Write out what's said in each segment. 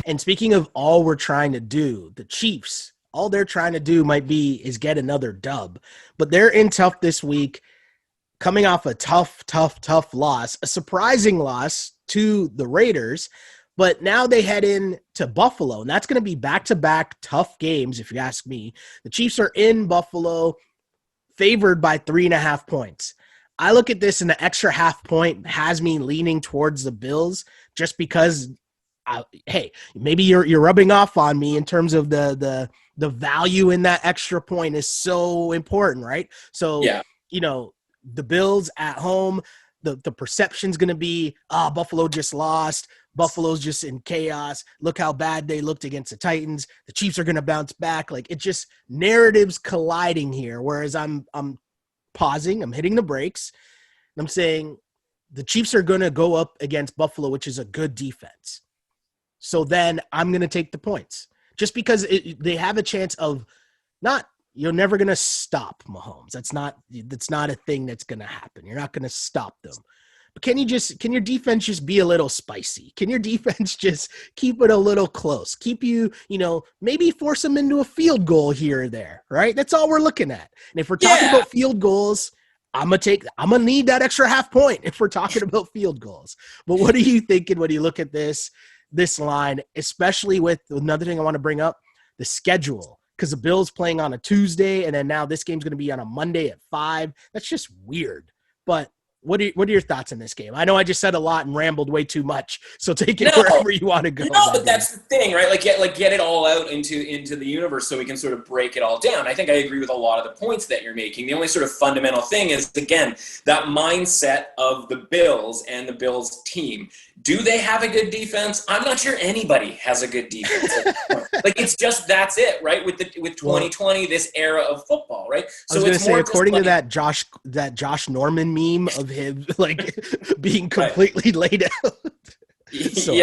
And speaking of all we're trying to do, the Chiefs, all they're trying to do is get another dub. But they're in tough this week, coming off a tough loss, a surprising loss to the Raiders. But now they head in to Buffalo, and that's going to be back-to-back tough games, if you ask me. The Chiefs are in Buffalo, favored by 3.5 points. I look at this, and the extra half point has me leaning towards the Bills just because, hey, maybe you're rubbing off on me in terms of the value in that extra point is so important, right? So, yeah. The Bills at home, the perception's going to be, Buffalo just lost. Buffalo's just in chaos. Look how bad they looked against the Titans. The Chiefs are going to bounce back. Like, it's just narratives colliding here. Whereas I'm pausing, I'm hitting the brakes. I'm saying the Chiefs are going to go up against Buffalo, which is a good defense. So then I'm going to take the points just because they have a chance of you're never going to stop Mahomes. That's not a thing that's going to happen. You're not going to stop them. But can your defense just be a little spicy? Can your defense just keep it a little close? Keep maybe force them into a field goal here or there, right? That's all we're looking at. And if we're talking about field goals, I'm going to need that extra half point if we're talking about field goals. But what are you thinking when you look at this line, especially with another thing I want to bring up, the schedule? Because the Bills playing on a Tuesday, and then now this game's going to be on a Monday at 5. That's just weird. But what are your thoughts on this game? I know I just said a lot and rambled way too much, so take it wherever you want to go. No, but that's the thing, right? Get it all out into the universe so we can sort of break it all down. I think I agree with a lot of the points that you're making. The only sort of fundamental thing is, again, that mindset of the Bills and the Bills team. Do they have a good defense? I'm not sure anybody has a good defense. It's just that's it, right? With 2020, this era of football, right? So I was going to say, according to that Josh Norman meme of him being completely laid out. So,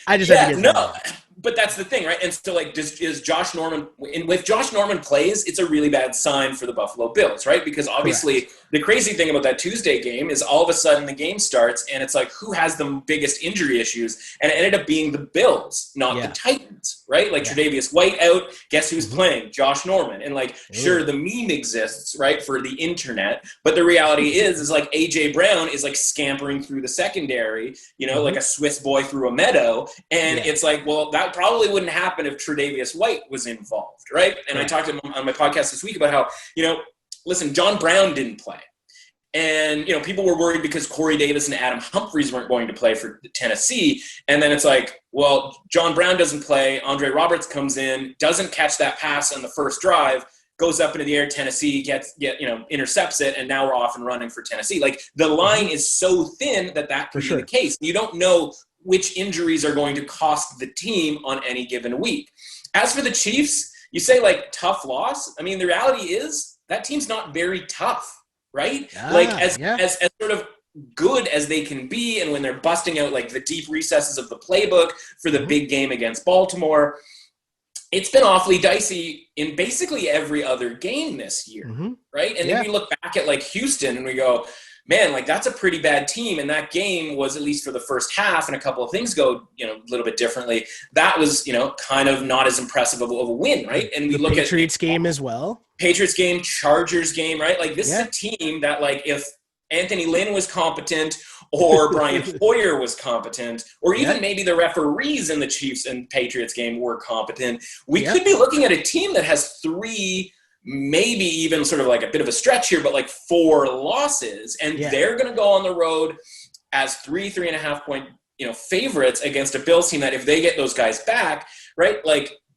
I just had to get that. But that's the thing, right? And so, is Josh Norman – if Josh Norman plays, it's a really bad sign for the Buffalo Bills, right? Because obviously the crazy thing about that Tuesday game is all of a sudden the game starts and it's like, who has the biggest injury issues? And it ended up being the Bills, not the Titans, right? Tre'Davious White out, guess who's playing? Josh Norman. And, sure, the meme exists, right, for the internet, but the reality is A.J. Brown is, scampering through the secondary, like a Swiss boy through a meadow. And it's well, that probably wouldn't happen if Tre'Davious White was involved, right? And I talked to him on my podcast this week about how, listen, John Brown didn't play. And, people were worried because Corey Davis and Adam Humphries weren't going to play for Tennessee. And then it's John Brown doesn't play. Andre Roberts comes in, doesn't catch that pass on the first drive, goes up into the air. Tennessee intercepts it. And now we're off and running for Tennessee. The line is so thin that can be the case. You don't know which injuries are going to cost the team on any given week. As for the Chiefs, you say tough loss. I mean, the reality is that team's not very tough, right? As sort of good as they can be, and when they're busting out the deep recesses of the playbook for the big game against Baltimore, it's been awfully dicey in basically every other game this year, right? And then we look back at Houston and we go, man, that's a pretty bad team. And that game was, at least for the first half, and a couple of things go, a little bit differently. That was, kind of not as impressive of a win, right? And we look at Patriots game as well. Patriots game, Chargers game, right? This is a team that, if Anthony Lynn was competent, or Brian Hoyer was competent, or even maybe the referees in the Chiefs and Patriots game were competent, we could be looking at a team that has 3, maybe even sort of a bit of a stretch here, but 4 losses, and they're going to go on the road as 3.5 point, favorites against a Bills team that, if they get those guys back, right?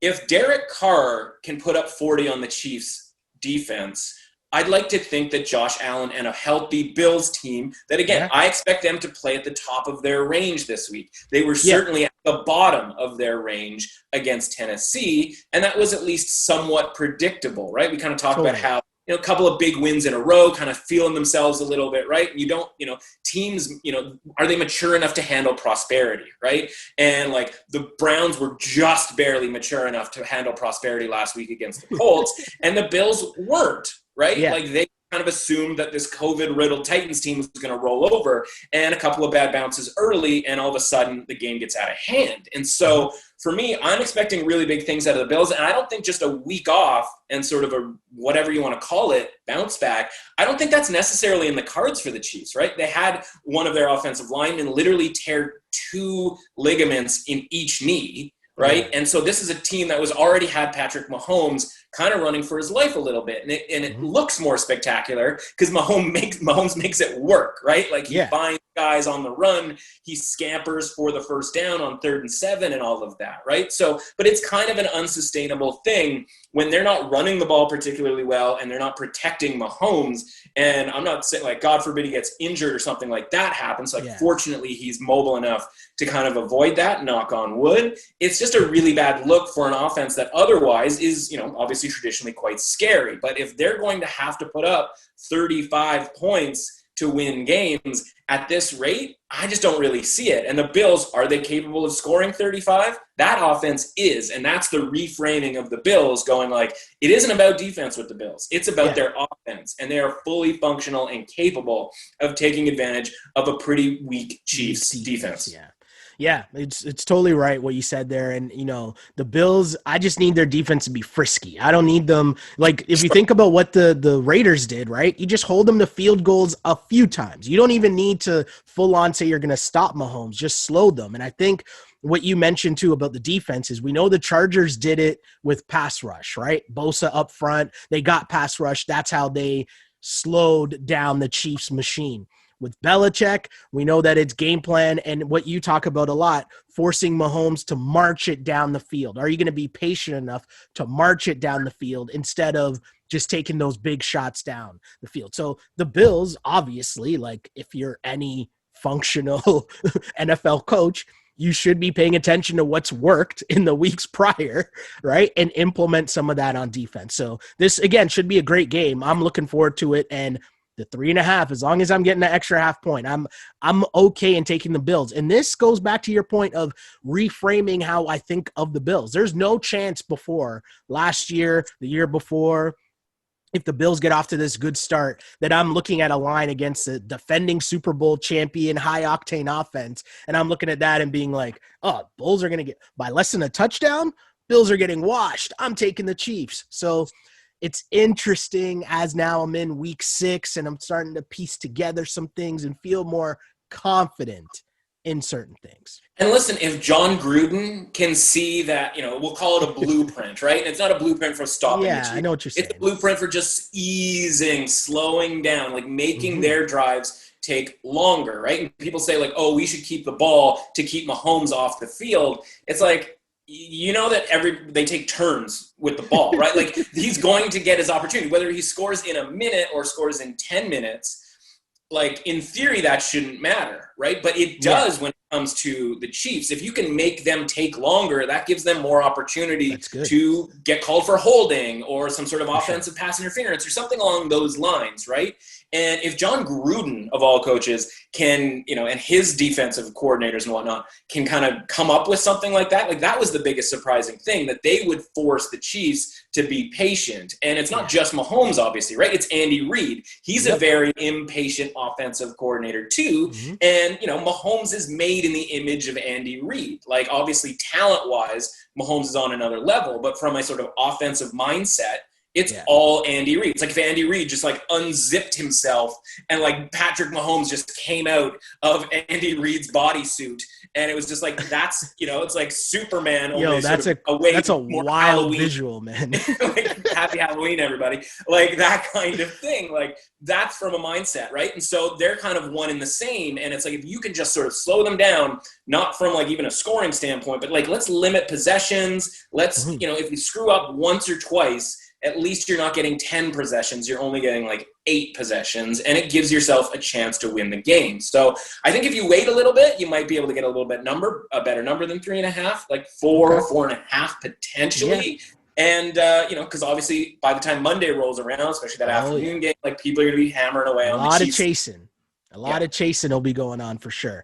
If Derek Carr can put up 40 on the Chiefs defense, I'd like to think that Josh Allen and a healthy Bills team that, again, I expect them to play at the top of their range this week. They were certainly at the bottom of their range against Tennessee, and that was at least somewhat predictable, right? We kind of talked about how, a couple of big wins in a row, kind of feeling themselves a little bit, right? You don't, teams, are they mature enough to handle prosperity, right? And the Browns were just barely mature enough to handle prosperity last week against the Colts, and the Bills weren't, right? They kind of assumed that this COVID-riddled Titans team was going to roll over, and a couple of bad bounces early, and all of a sudden the game gets out of hand. And so for me, I'm expecting really big things out of the Bills, and I don't think just a week off and sort of a whatever you want to call it, bounce back, I don't think that's necessarily in the cards for the Chiefs, right? They had one of their offensive linemen literally tear 2 ligaments in each knee, right? And so this is a team that was already had Patrick Mahomes kind of running for his life a little bit. And it looks more spectacular because Mahomes makes it work, right? Like he finds guys on the run, he scampers for the first down on 3rd and 7 and all of that, right? So, but it's kind of an unsustainable thing when they're not running the ball particularly well and they're not protecting Mahomes. And I'm not saying, like, God forbid he gets injured or something like that happens. Like, fortunately, he's mobile enough to kind of avoid that, knock on wood. It's just a really bad look for an offense that otherwise is, you know, obviously traditionally quite scary. But if they're going to have to put up 35 points to win games at this rate, I just don't really see it. And the Bills, are they capable of scoring 35? That offense is, and that's the reframing of the Bills going like, it isn't about defense with the Bills. It's about their offense, and they are fully functional and capable of taking advantage of a pretty weak Chiefs defense. Yeah, it's totally right what you said there. And, you know, the Bills, I just need their defense to be frisky. I don't need them. Like, if you think about what the Raiders did, right? You just hold them to field goals a few times. You don't even need to full on say you're going to stop Mahomes. Just slow them. And I think what you mentioned too about the defense is we know the Chargers did it with pass rush, right? Bosa up front, they got pass rush. That's how they slowed down the Chiefs machine. With Belichick, we know that it's game plan and what you talk about a lot, forcing Mahomes to march it down the field. Are you going to be patient enough to march it down the field instead of just taking those big shots down the field? So the Bills, obviously, like if you're any functional NFL coach, you should be paying attention to what's worked in the weeks prior, right? And implement some of that on defense. So this, again, should be a great game. I'm looking forward to it. And the 3.5, as long as I'm getting an extra half point, I'm okay in taking the Bills. And this goes back to your point of reframing how I think of the Bills. There's no chance before last year, the year before, if the Bills get off to this good start, that I'm looking at a line against the defending Super Bowl champion, high-octane offense, and I'm looking at that and being like, oh, Bulls are going to get, by less than a touchdown, Bills are getting washed. I'm taking the Chiefs. So it's interesting as now I'm in week 6 and I'm starting to piece together some things and feel more confident in certain things. And listen, if John Gruden can see that, you know, we'll call it a blueprint, right? And it's not a blueprint for stopping the Chiefs. I know what you're saying. It's a blueprint for just easing, slowing down, like making their drives take longer, right? And people say like, oh, we should keep the ball to keep Mahomes off the field. It's like, you know that they take turns with the ball, right? Like he's going to get his opportunity, whether he scores in a minute or scores in 10 minutes. Like in theory, that shouldn't matter, right? But it does when it comes to the Chiefs. If you can make them take longer, that gives them more opportunity to get called for holding or some sort of offensive pass interference or something along those lines, right? And if John Gruden, of all coaches, can, you know, and his defensive coordinators and whatnot can kind of come up with something like that was the biggest surprising thing, that they would force the Chiefs to be patient. And it's not just Mahomes, obviously, right? It's Andy Reid. He's a very impatient offensive coordinator too. And, you know, Mahomes is made in the image of Andy Reid. Like, obviously, talent-wise, Mahomes is on another level, but from a sort of offensive mindset, it's all Andy Reid. It's like if Andy Reid just like unzipped himself and like Patrick Mahomes just came out of Andy Reid's bodysuit, and it was just like, that's, you know, it's like Superman. Yo, that's a wild Halloween visual, man. Like, happy Halloween, everybody. Like that kind of thing. Like that's from a mindset, right? And so they're kind of one and the same. And it's like, if you can just sort of slow them down, not from like even a scoring standpoint, but like, let's limit possessions. Let's, you know, if you screw up once or twice, at least you're not getting 10 possessions. You're only getting like 8 possessions, and it gives yourself a chance to win the game. So I think if you wait a little bit, you might be able to get a little bit a better number than 3.5, like 4.5 potentially. And, you know, because obviously by the time Monday rolls around, especially that afternoon game, like people are going to be hammering away on the Chiefs. A lot of chasing will be going on for sure.